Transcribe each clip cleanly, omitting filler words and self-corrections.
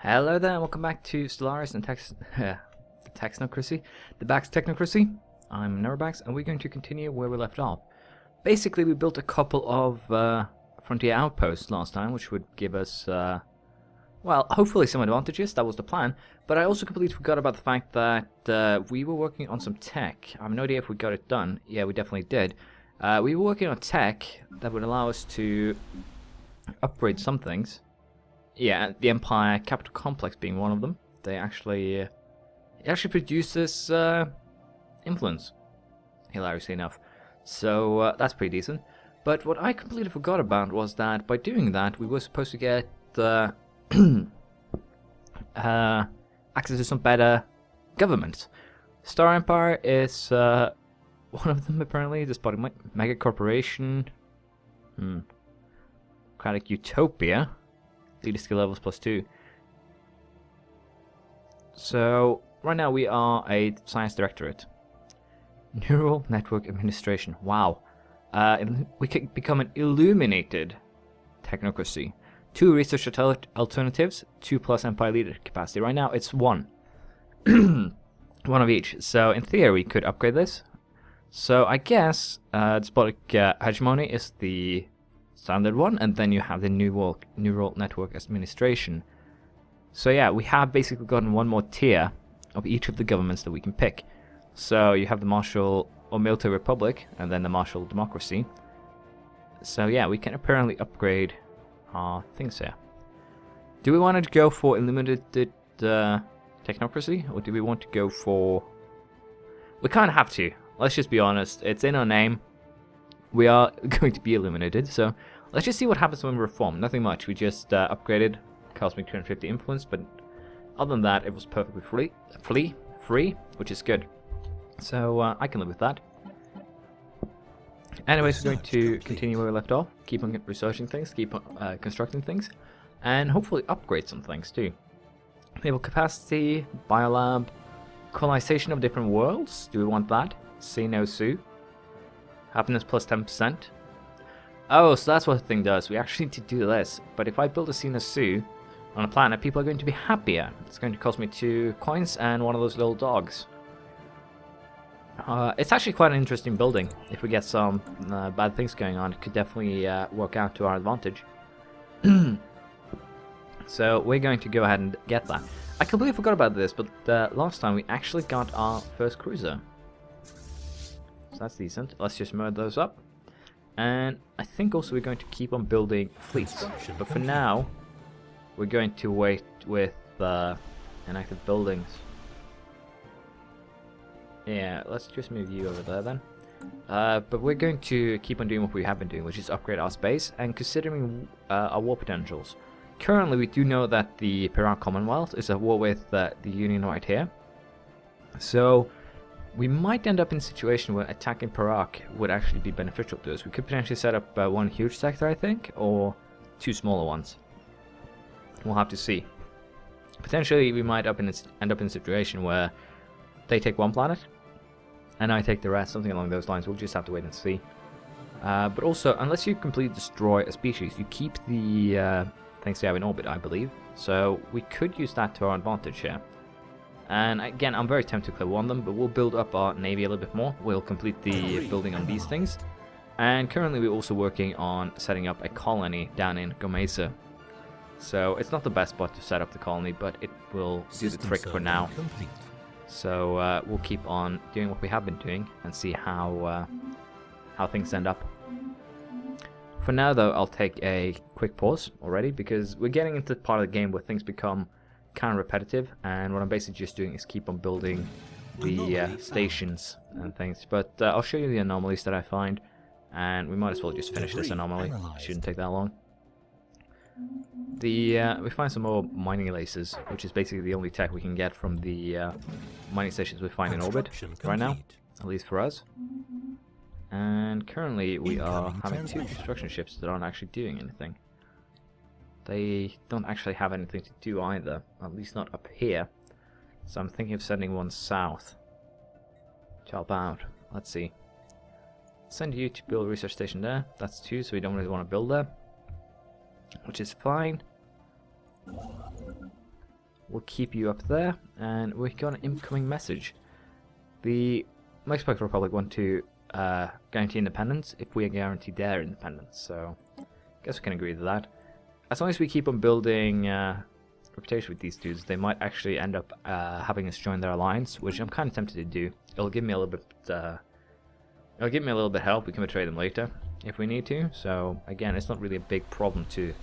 Hello there, and welcome back to Stellaris and Technocracy, the Bax Technocracy. I'm NeroBax, and we're going to continue where we left off. Basically, we built a couple of frontier outposts last time, which would give us, well, hopefully some advantages. That was the plan. But I also completely forgot about the fact that we were working on some tech. I have no idea if we got it done. Yeah, we definitely did. We were working on tech that would allow us to upgrade some things. Yeah, the Empire Capital Complex being one of them. They actually, it actually produces influence, hilariously enough. So that's pretty decent. But what I completely forgot about was that by doing that, we were supposed to get access to some better governments. Star Empire is one of them apparently. This body mega corporation, Democratic Utopia. Leader skill levels +2. So right now we are a science directorate. Neural network administration. Wow. We can become an illuminated technocracy. 2 research alternatives, 2+ empire leader capacity. Right now it's 1. 1 of each. So in theory we could upgrade this. So I guess despotic hegemony is the standard one, and then you have the neural network administration. So yeah, we have basically gotten 1 more tier of each of the governments that we can pick. So you have the martial or military republic, and then the martial democracy. So yeah, we can apparently upgrade our things here. Do we want to go for illuminated technocracy, or do we want to go for... We kind of have to. Let's just be honest. It's in our name. We are going to be illuminated, so let's just see what happens when we reform. Nothing much. We just upgraded, cost me 250 influence, but other than that, it was perfectly free, which is good. So I can live with that. Anyways, we're going to continue where we left off. Keep on researching things, keep on constructing things, and hopefully upgrade some things too. Naval capacity, biolab, colonization of different worlds. Do we want that? See no Sue. Happiness +10%. Oh, so that's what the thing does. We actually need to do this. But if I build a Sue on a planet, people are going to be happier. It's going to cost me 2 coins and 1 of those little dogs. It's actually quite an interesting building. If we get some bad things going on, it could definitely work out to our advantage. So we're going to go ahead and get that. I completely forgot about this, but last time we actually got our first cruiser. So that's decent. Let's just merge those up. And I think also we're going to keep on building fleets. But for now, we're going to wait with inactive buildings. Yeah, let's just move you over there then. But we're going to keep on doing what we have been doing, which is upgrade our space and considering our war potentials. Currently, we do know that the Piran Commonwealth is at war with the Union right here. So we might end up in a situation where attacking Perak would actually be beneficial to us. We could potentially set up 1 huge sector, I think, or 2 smaller ones. We'll have to see. Potentially, we might end up in a situation where they take 1 planet, and I take the rest, something along those lines. We'll just have to wait and see. But also, unless you completely destroy a species, you keep the things you have in orbit, I believe. So we could use that to our advantage here. And again, I'm very tempted to level 1 them, but we'll build up our navy a little bit more. We'll complete the building on these things. And currently we're also working on setting up a colony down in Gomesa. So it's not the best spot to set up the colony, but it will do the trick for now. So we'll keep on doing what we have been doing and see how things end up. For now though, I'll take a quick pause already, because we're getting into the part of the game where things become kind of repetitive, and what I'm basically just doing is keep on building the stations and things. But I'll show you the anomalies that I find, and we might as well just finish this anomaly. It shouldn't take that long. We find some more mining laces, which is basically the only tech we can get from the mining stations we find in orbit right now, at least for us. And currently we are having 2 construction ships that aren't actually doing anything. They don't actually have anything to do either, at least not up here. So I'm thinking of sending 1 south to help out. Let's see. Send you to build a research station there. That's 2, so we don't really want to build there, which is fine. we'll keep you up there, and we got an incoming message. The Mexican Republic want to guarantee independence if we guarantee their independence, so I guess we can agree to that. As long as we keep on building reputation with these dudes, they might actually end up having us join their alliance, which I'm kind of tempted to do. It'll give me a little bit help. We can betray them later if we need to. So again, it's not really a big problem to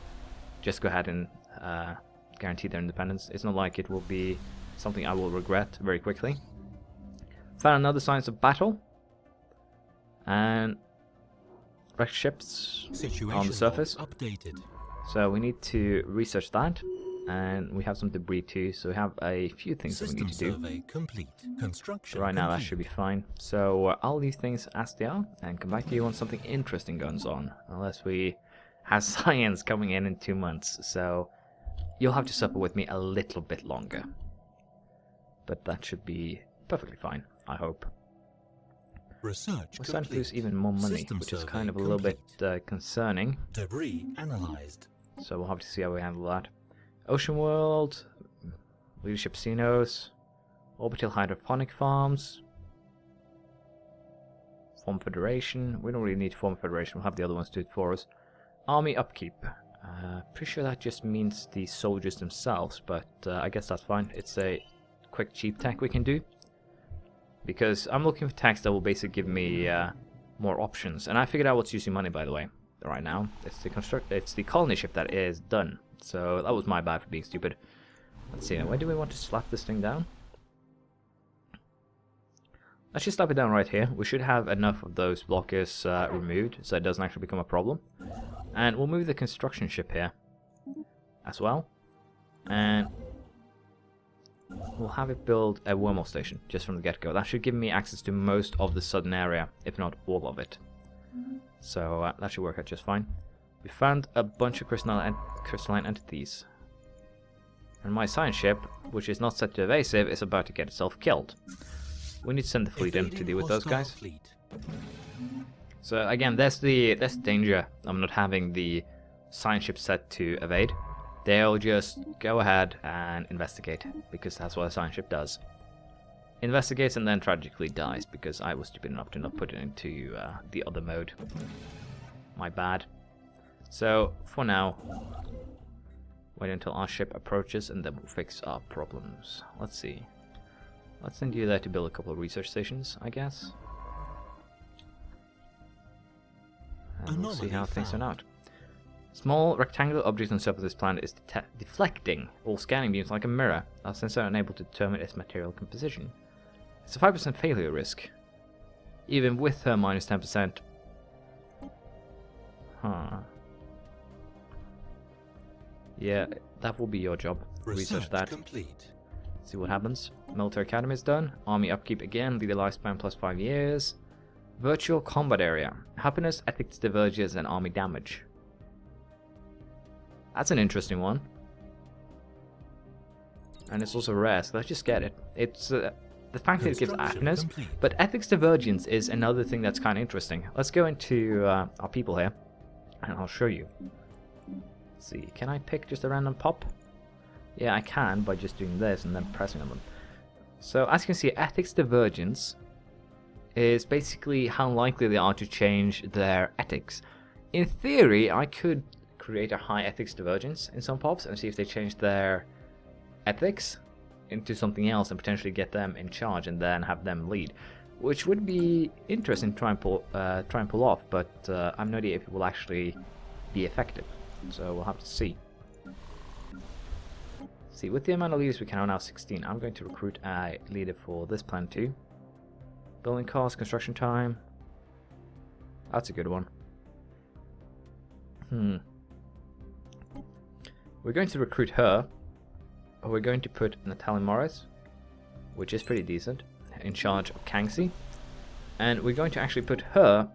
just go ahead and guarantee their independence. It's not like it will be something I will regret very quickly. Found another signs of battle and wrecked ships on the surface. Updated. So we need to research that, and we have some debris too. So we have a few things that we need to do. Complete. Construction right now, that should be fine. So I'll leave things as they are and come back to you when something interesting goes on. Unless we have science coming in 2 months. So you'll have to suffer with me a little bit longer. But that should be perfectly fine, I hope. Research. We're starting to lose even more money, which is kind of a little bit concerning. Debris analyzed. So we'll have to see how we handle that. Ocean World, Leadership Casinos, Orbital Hydroponic Farms, Form Federation. We don't really need Form Federation, we'll have the other ones do it for us. Army Upkeep. Pretty sure that just means the soldiers themselves, but I guess that's fine. It's a quick cheap tech we can do. Because I'm looking for techs that will basically give me more options. And I figured out what's using money, by the way, right now. It's the colony ship that is done. So that was my bad for being stupid. Let's see, where do we want to slap this thing down? Let's just slap it down right here. We should have enough of those blockers removed, so it doesn't actually become a problem. And we'll move the construction ship here as well. And we'll have it build a wormhole station just from the get-go. That should give me access to most of the southern area, if not all of it. So that should work out just fine. We found a bunch of crystalline entities. And my science ship, which is not set to evasive, is about to get itself killed. We need to send the fleet in to deal with those guys. So again, that's the danger of not having the science ship set to evade. They'll just go ahead and investigate, because that's what a science ship does. Investigates and then tragically dies, because I was stupid enough to not put it into the other mode. My bad. So, for now, wait until our ship approaches and then we'll fix our problems. Let's see. Let's send you there to build a couple of research stations, I guess. And we'll see how things turn out. Small rectangular object on the surface of this planet is deflecting all scanning beams like a mirror. Our sensor are unable to determine its material composition. It's a 5% failure risk. Even with her minus 10%. Huh. Yeah, that will be your job. Research that. Complete. See what happens. Military Academy is done. Army Upkeep again. Leader lifespan plus 5 years. Virtual Combat Area. Happiness, Ethics Diverges, and Army Damage. That's an interesting one. And it's also rare, so let's just get it. It's the fact that it gives happiness, but ethics divergence is another thing that's kind of interesting. Let's go into our people here, and I'll show you. Let's see, can I pick just a random pop? Yeah, I can by just doing this and then pressing on them. So as you can see, ethics divergence is basically how likely they are to change their ethics. In theory, I could create a high ethics divergence in some pops and see if they change their ethics into something else and potentially get them in charge and then have them lead, which would be interesting to try and pull off, but I have no idea if it will actually be effective, so we'll have to see. See, with the amount of leaders we can now 16, I'm going to recruit a leader for this plan too. Building cost, construction time, that's a good one. We're going to recruit her, or we're going to put Natalie Morris, which is pretty decent, in charge of Kangxi. And we're going to actually put her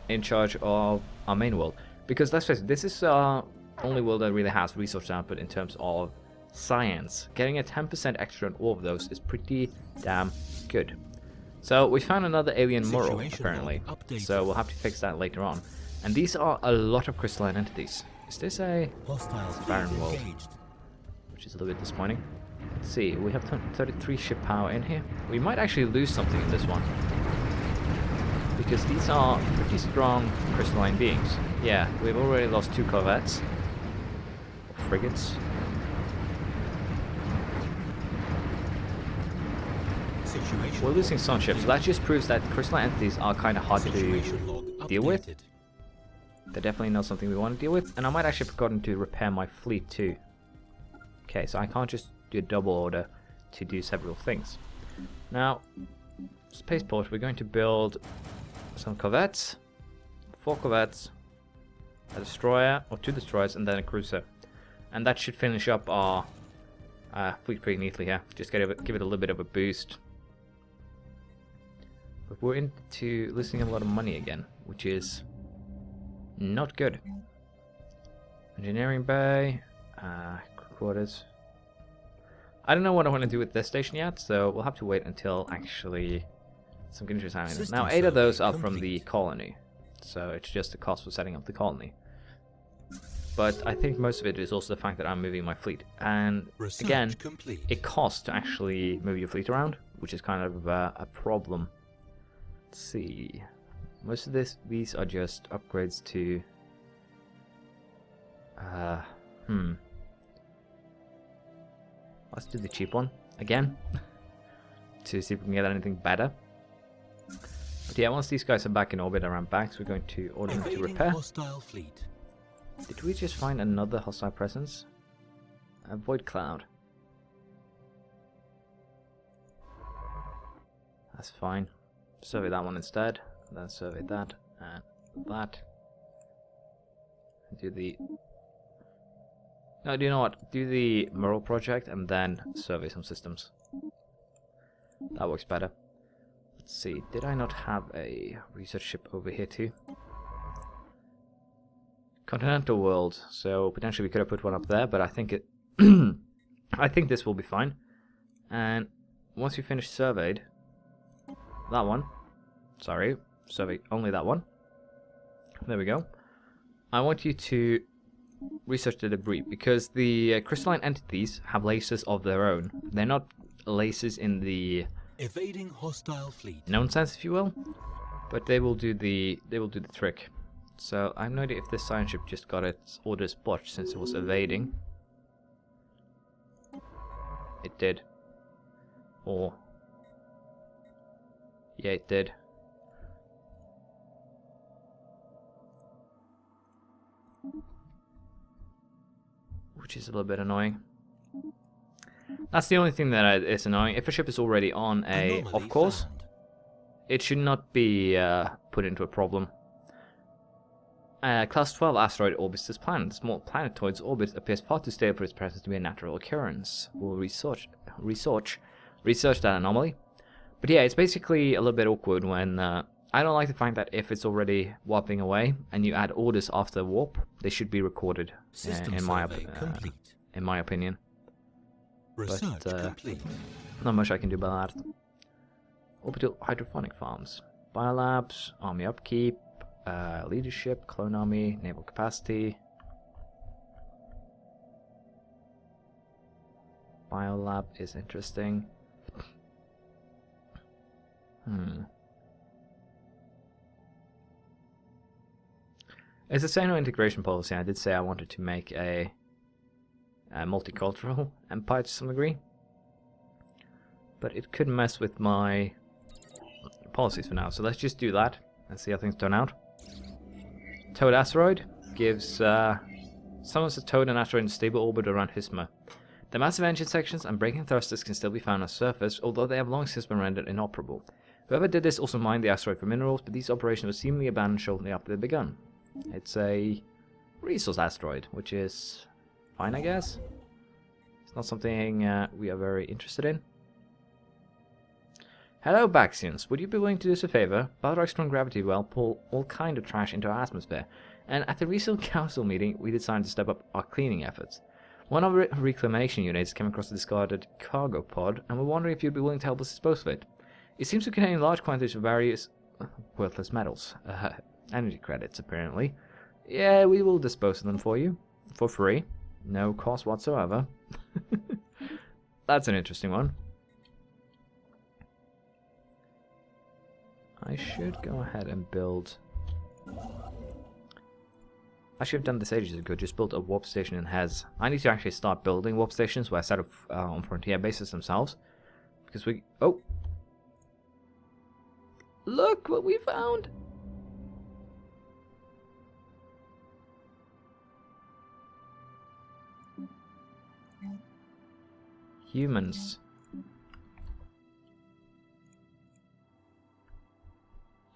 in charge of our main world. Because let's face it, this is our only world that really has resource output in terms of science. Getting a 10% extra on all of those is pretty damn good. So we found another alien moral, apparently. So we'll have to fix that later on. And these are a lot of crystalline entities. Is this a barren world? which is a little bit disappointing. Let's see, we have 33 ship power in here. We might actually lose something in this one, because these are pretty strong crystalline beings. Yeah, we've already lost 2 corvettes, or frigates. We're losing some ships, so that just proves that crystalline entities are kind of hard to deal with. They're definitely not something we want to deal with, and I might actually have forgotten to repair my fleet too. Okay, so I can't just do a double order to do several things. Now, spaceport, we're going to build some corvettes, 4 corvettes, a destroyer, or 2 destroyers, and then a cruiser. And that should finish up our fleet pretty neatly here. Just give it a little bit of a boost. But we're into losing a lot of money again, which is not good. Engineering bay, quarters. I don't know what I want to do with this station yet, so we'll have to wait until actually some good news is happening. Now, 8 of those are from the colony, so it's just the cost for setting up the colony. But I think most of it is also the fact that I'm moving my fleet, and again, it costs to actually move your fleet around, which is kind of a problem. Let's see. Most of these are just upgrades to let's do the cheap one again to see if we can get anything better. But yeah, once these guys are back in orbit around Bax, we're going to order them to repair. Did we just find another hostile presence? A void cloud. That's fine. Survey that one instead. Then survey that and that. Do the... No, do you know what? Do the Merle project and then survey some systems. That works better. Let's see. Did I not have a research ship over here too? Continental world. So potentially we could have put one up there, but I think it. I think this will be fine. And once you finish surveyed, that one. Sorry, survey only that one. There we go. I want you to research the debris, because the crystalline entities have lasers of their own. They're not lasers in the evading hostile fleet known sense, if you will, but they will do the trick. So I have no idea if this science ship just got its orders botched since it was evading. It did. Or yeah, it did. Which is a little bit annoying. That's the only thing that is annoying. If a ship is already on a off course, it should not be put into a problem. Class 12 asteroid orbits this planet. The small planetoid's orbit appears far too stable for its presence to be a natural occurrence. We'll research that anomaly. But yeah, it's basically a little bit awkward when I don't like the fact that if it's already warping away and you add orders after warp, they should be recorded. In my opinion. Research but complete. not much I can do about that. Orbital hydrophonic farms, biolabs, army upkeep, leadership, clone army, naval capacity. Biolab is interesting. It's the same integration policy. I did say I wanted to make a multicultural empire to some degree, but it could mess with my policies for now. So let's just do that and see how things turn out. Toad asteroid gives summons a toad and asteroid in stable orbit around Hisma. The massive engine sections and braking thrusters can still be found on surface, although they have long since been rendered inoperable. Whoever did this also mined the asteroid for minerals, but these operations were seemingly abandoned shortly after they'd begun. It's a resource asteroid, which is fine, I guess. It's not something we are very interested in. Hello, Baxians. Would you be willing to do us a favor? Balrog's strong gravity well pull all kind of trash into our atmosphere, and at the recent council meeting, we decided to step up our cleaning efforts. One of our reclamation units came across a discarded cargo pod, and we're wondering if you'd be willing to help us dispose of it. It seems to contain large quantities of various worthless metals. Energy credits, apparently. Yeah, we will dispose of them for you. For free. No cost whatsoever. That's an interesting one. I should go ahead and build... I should have done this ages ago, just built a warp station in Hez. I need to actually start building warp stations where I set up on frontier bases themselves. Because we... Oh! Look what we found! Humans.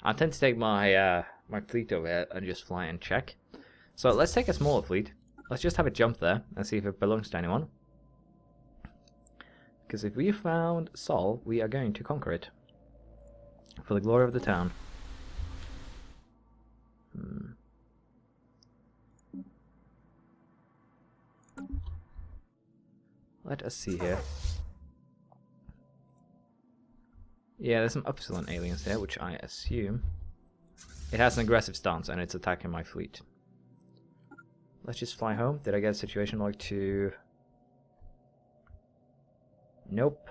I tend to take my my fleet over here and just fly and check. So let's take a smaller fleet. Let's just have a jump there and see if it belongs to anyone. Because if we found Sol, we are going to conquer it. For the glory of the town. Let us see here. Yeah, there's some Upsilon aliens there, which I assume... It has an aggressive stance and it's attacking my fleet. Let's just fly home. Did I get a situation like to... Nope.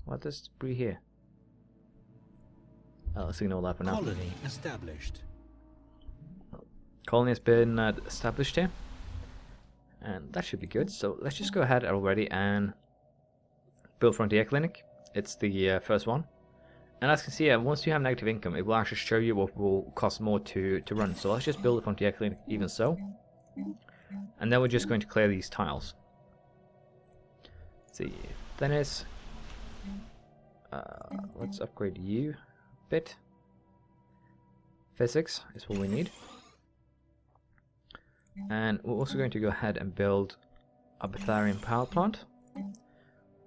What is debris here? Oh, let's ignore that for now. Colony established. Colony has been established here. And that should be good. So let's just go ahead already and build Frontier Clinic. It's the first one. And as you can see, once you have negative income, it will actually show you what will cost more to run. So let's just build a Frontier Clinic even so. And then we're just going to clear these tiles. Let's see, Dennis. Let's upgrade you a bit. Physics is what we need. And we're also going to go ahead and build a Betharian power plant.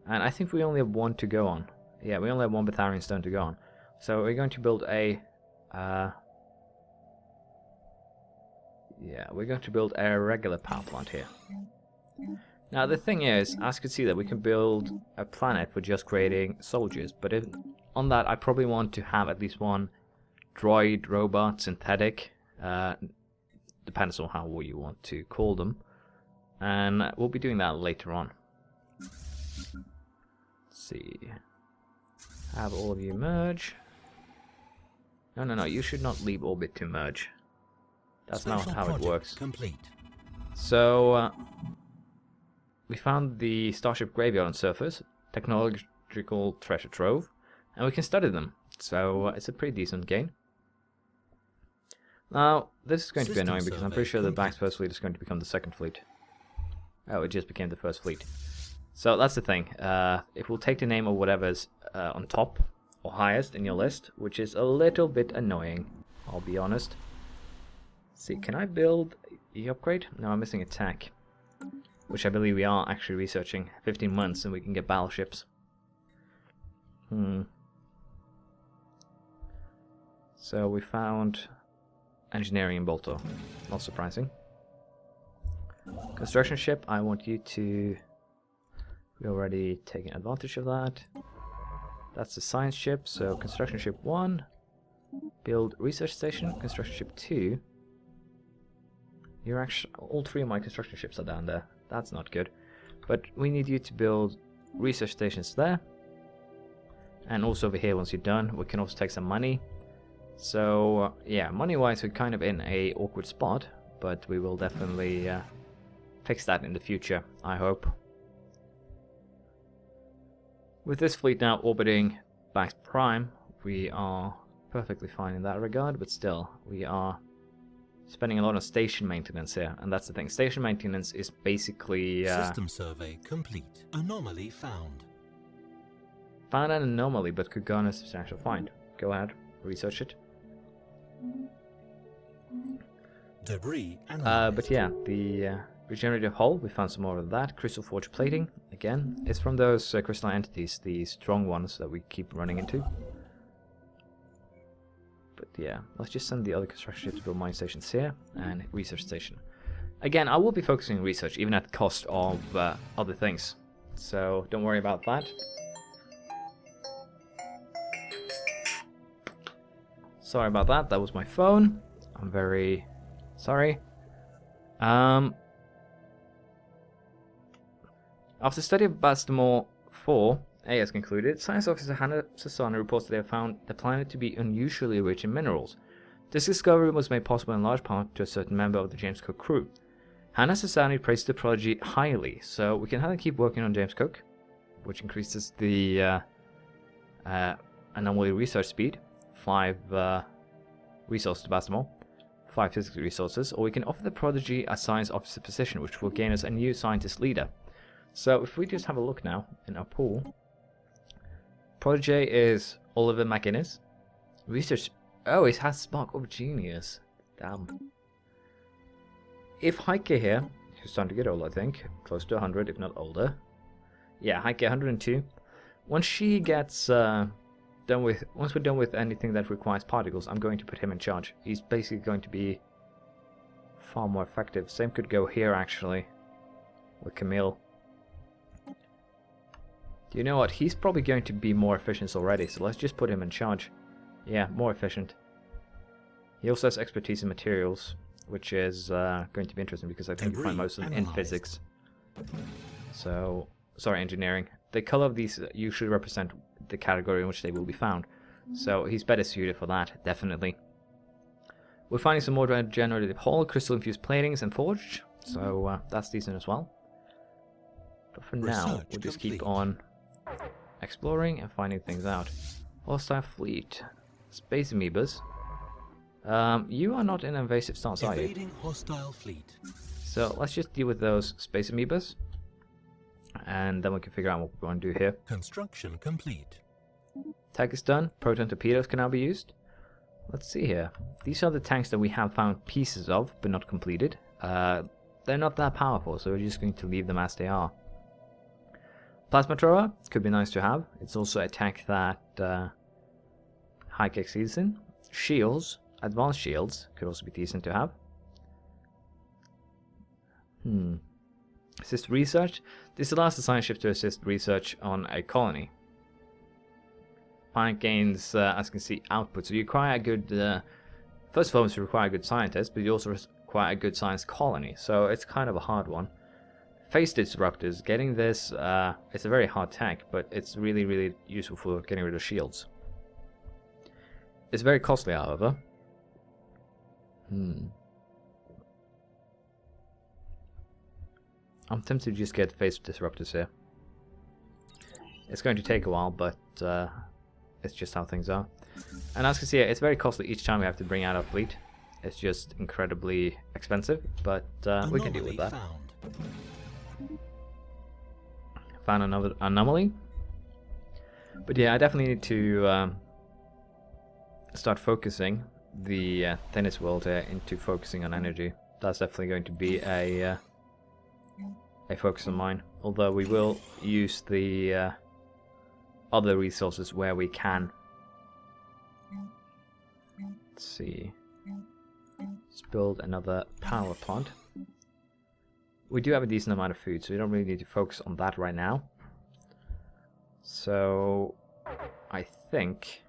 And I think we only have one to go on. Yeah, we only have one Betharian stone to go on. So we're going to build a... yeah, we're going to build a regular power plant here. Now the thing is, as you can see that we can build a planet for just creating soldiers. But on that, I probably want to have at least one droid, robot, synthetic. Depends on how you want to call them. And we'll be doing that later on. Let's see. Have all of you merge. No, you should not leave orbit to merge. That's not how it works. Complete. So, we found the Starship Graveyard on surface, technological treasure trove, and we can study them. So, it's a pretty decent gain. Now, this is going to be annoying because I'm pretty sure the Bax first fleet is going to become the second fleet. Oh, it just became the first fleet. So that's the thing. It will take the name of whatever's on top or highest in your list, which is a little bit annoying, I'll be honest. Let's see, can I build the upgrade? No, I'm missing a tech, which I believe we are actually researching. 15 months and we can get battleships. So we found engineering in Bolto. Not surprising. Construction ship, I want you to... We're already taking advantage of that. That's the science ship, so construction ship 1. Build research station, construction ship 2. You're actually... All 3 of my construction ships are down there. That's not good. But we need you to build research stations there. And also over here, once you're done, we can also take some money. So, yeah, money-wise, we're kind of in a awkward spot. But we will definitely fix that in the future, I hope. With this fleet now orbiting Bax Prime, we are perfectly fine in that regard, but still, we are spending a lot on station maintenance here, and that's the thing. Station maintenance is basically... System survey complete. Anomaly found. Found an anomaly, but could garner a substantial find. Go ahead, research it. Debris but yeah, the regenerative hull, we found some more of that. Crystal forge plating, again, it's from those crystalline entities, the strong ones that we keep running into. But yeah, let's just send the other construction ships to build mine stations here, and research station. Again, I will be focusing on research, even at the cost of other things. So, don't worry about that. Sorry about that, that was my phone. I'm very sorry. After study of Baltimore 4A has concluded, Science Officer Hannah Sassana reports that they have found the planet to be unusually rich in minerals. This discovery was made possible in large part to a certain member of the James Cook crew. Hannah Sassani praised the Prodigy highly, so we can have to keep working on James Cook, which increases the anomaly research speed, 5 resources to Baltimore, 5 physical resources, or we can offer the Prodigy a science officer position, which will gain us a new scientist leader. So if we just have a look now in our pool, Prodigy is Oliver McInnes. Research, oh, it has Spark of Genius. Damn. If Heike here, who's starting to get old, I think, close to 100, if not older. Yeah, Heike 102. Once she gets once we're done with anything that requires particles, I'm going to put him in charge. He's basically going to be far more effective. Same could go here actually, with Camille. Do you know what? He's probably going to be more efficient already, so let's just put him in charge. Yeah, more efficient. He also has expertise in materials, which is going to be interesting because I think you find most of them in physics. So, sorry, engineering. The color of these usually represent the category in which they will be found. So he's better suited for that, definitely. We're finding some more regenerative hull, crystal-infused platings, and forged. So that's decent as well. But for now, we'll just keep on exploring and finding things out. Hostile fleet. Space amoebas. You are not in invasive stance, are you? Evading hostile fleet. So let's just deal with those space amoebas. And then we can figure out what we're going to do here. Construction complete. Tech is done. Proton torpedoes can now be used. Let's see here. These are the tanks that we have found pieces of, but not completed. They're not that powerful, so we're just going to leave them as they are. Plasma thrower could be nice to have. It's also a tank that Heike exceeds in. Shields, advanced shields, could also be decent to have. Assist research. This allows the science ship to assist research on a colony. Planet gains, as you can see, output. So you require a good, first of all, you require a good scientist, but you also require a good science colony. So it's kind of a hard one. Phase disruptors. Getting this, it's a very hard tank, but it's really, really useful for getting rid of shields. It's very costly, however. I'm tempted to just get phase disruptors here. It's going to take a while, but it's just how things are. And as you can see, it's very costly each time we have to bring out our fleet. It's just incredibly expensive, but we can deal with that. Found another anomaly. But yeah, I definitely need to start focusing the tennis world into focusing on energy. That's definitely going to be a focus of mine. Although we will use the other resources where we can. Let's see. Let's build another power plant. We do have a decent amount of food, so we don't really need to focus on that right now. So I think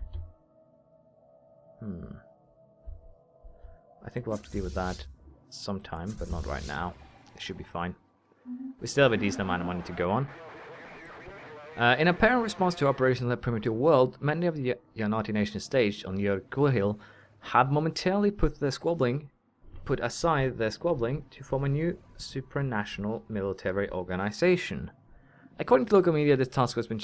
I think we'll have to deal with that sometime, but not right now. It should be fine. We still have a decent amount of money to go on. In apparent response to operations in the primitive world, many of the Yanati nations staged on Yerkul Hill have momentarily put aside their squabbling to form a new supranational military organization. According to local media, this task has been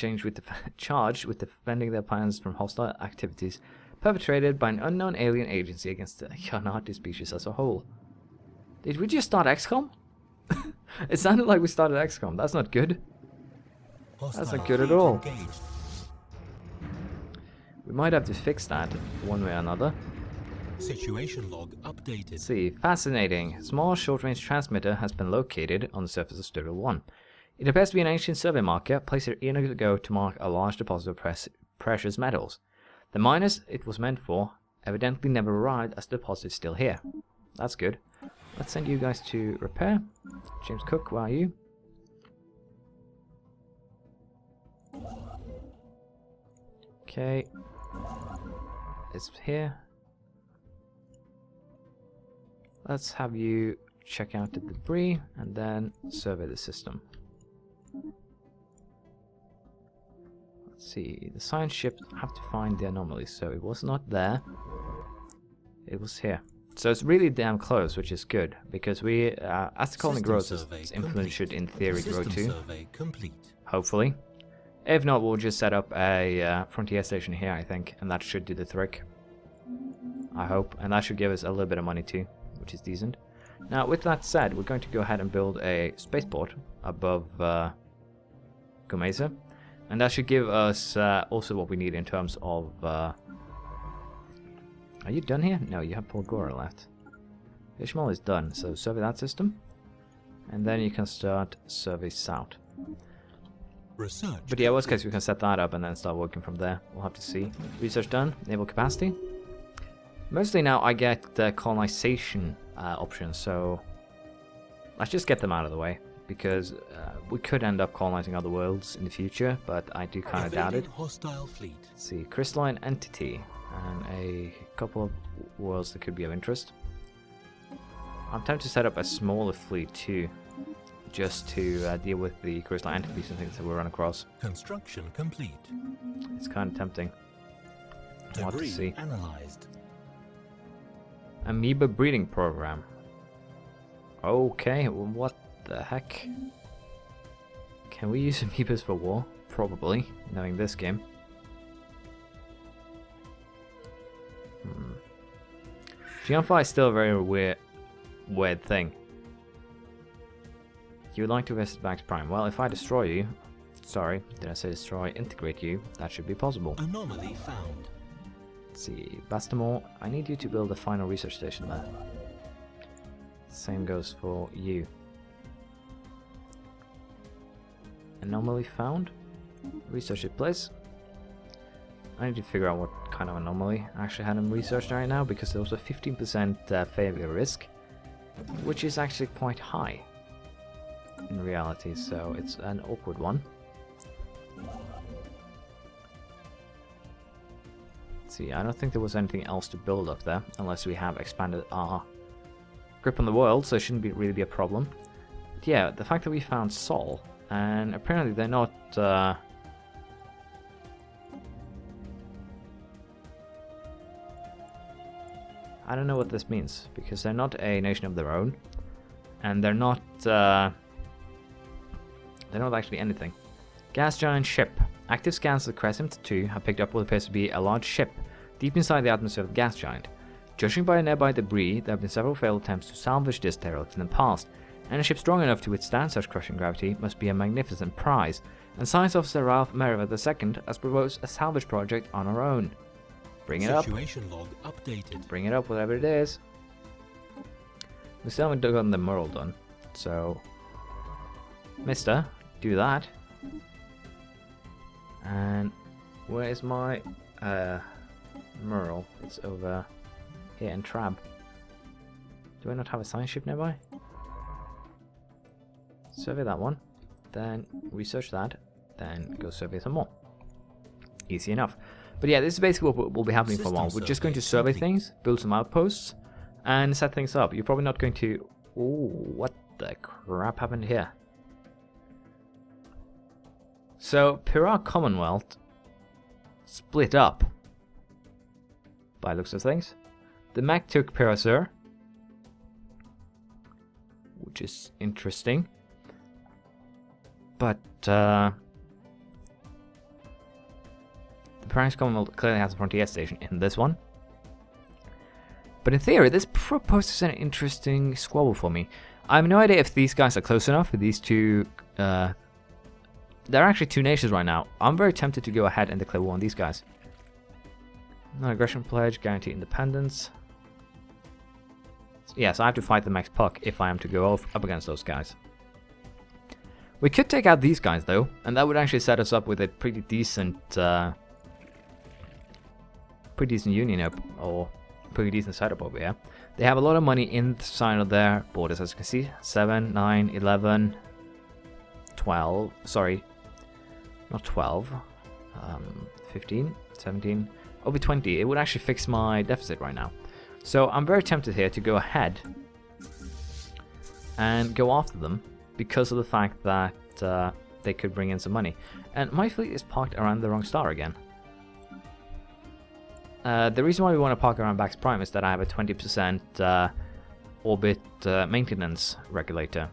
charged with defending their plans from hostile activities perpetrated by an unknown alien agency against the Yanati species as a whole. Did we just start XCOM? It sounded like we started XCOM. That's not good. That's not good at all. We might have to fix that one way or another. Situation log updated. Let's see, fascinating. Small short-range transmitter has been located on the surface of Sturil 1. It appears to be an ancient survey marker placed here eons ago to mark a large deposit of precious metals. The miners it was meant for evidently never arrived, as the deposit is still here. That's good. Let's send you guys to repair. James Cook, where are you? Okay. It's here. Let's have you check out the debris and then survey the system. Let's see, the science ships have to find the anomalies, so it was not there. It was here. So it's really damn close, which is good, because we, as the colony grows, its influence should in theory grow too. Hopefully. If not, we'll just set up a frontier station here, I think, and that should do the trick. I hope, and that should give us a little bit of money too, which is decent. Now, with that said, we're going to go ahead and build a spaceport above Gomeza, and that should give us also what we need in terms of... Are you done here? No, you have Polgora left. Ishmael is done, so survey that system, and then you can start survey south. Research. But yeah, worst case, we can set that up and then start working from there. We'll have to see. Research done. Naval capacity. Mostly now I get the colonization options, so let's just get them out of the way, because we could end up colonizing other worlds in the future, but I do kind of doubt it. Hostile fleet. Let's see, crystalline entity and a couple of worlds that could be of interest. I'm tempted to set up a smaller fleet too, just to deal with the crystalline entities and things that we run across. Construction complete. It's kind of tempting. We'll have to see. Analyzed. Amoeba breeding program. Okay, well, what the heck? Can we use amoebas for war? Probably, knowing this game. Geonphi is still a very weird thing. You would like to visit Bax Prime. Well, if I destroy you... Sorry, did I say destroy? Integrate you. That should be possible. Anomaly found. Let's see, Bastamore, I need you to build a final research station there. Same goes for you. Anomaly found. Research it, please. I need to figure out what kind of anomaly I actually had him researched right now, because there was a 15% failure risk, which is actually quite high in reality, so it's an awkward one. See, I don't think there was anything else to build up there, unless we have expanded our grip on the world, so it shouldn't really be a problem. But yeah, the fact that we found Sol, and apparently they're not... I don't know what this means, because they're not a nation of their own, and they're not actually anything. Gas giant ship. Active scans of the Crescent 2 have picked up what appears to be a large ship deep inside the atmosphere of the gas giant. Judging by the nearby debris, there have been several failed attempts to salvage this derelict in the past, and a ship strong enough to withstand such crushing gravity must be a magnificent prize, and Science Officer Ralph Merriweather II has proposed a salvage project on our own. Bring it up. Situation log updated. Bring it up, whatever it is. We still haven't gotten the mural done, so... Mister, do that. And where is my mural? It's over here in Trab. Do I not have a science ship nearby? Survey that one, then research that, then go survey some more. Easy enough. But yeah, this is basically what will be happening for a while. We're just going to survey things, build some outposts, and set things up. You're probably not going to... Ooh, what the crap happened here? So, Pirar Commonwealth split up, by looks of things. The Mac took Pirazur, which is interesting. But, the Pirar Commonwealth clearly has a frontier station in this one. But in theory, this proposes an interesting squabble for me. I have no idea if these guys are close enough with these two... There are actually two nations right now. I'm very tempted to go ahead and declare war on these guys. Non-aggression pledge, guarantee independence. Yes, I have to fight the Max Puck if I am to go up against those guys. We could take out these guys though, and that would actually set us up with a pretty decent union up, or pretty decent setup over here. They have a lot of money inside of their borders, as you can see. 7, 9, 11, 12, sorry, not 12, 15, 17, over 20. It would actually fix my deficit right now. So I'm very tempted here to go ahead and go after them, because of the fact that they could bring in some money. And my fleet is parked around the wrong star again. The reason why we want to park around Bax Prime is that I have a 20% orbit maintenance regulator.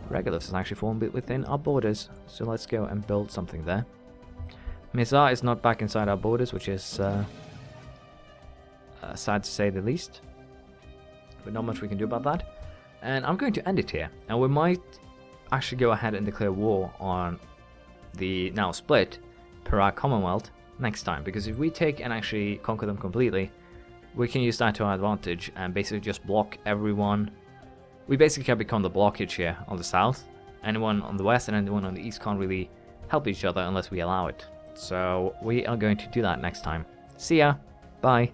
Regulus is actually fallen within our borders, so let's go and build something there. Mizar is not back inside our borders, which is sad to say the least, but not much we can do about that. And I'm going to end it here, and we might actually go ahead and declare war on the now split Pyrrha Commonwealth next time, because if we take and actually conquer them completely, we can use that to our advantage and basically just block everyone. We basically can become the blockage here on the south. Anyone on the west and anyone on the east can't really help each other unless we allow it. So we are going to do that next time. See ya. Bye.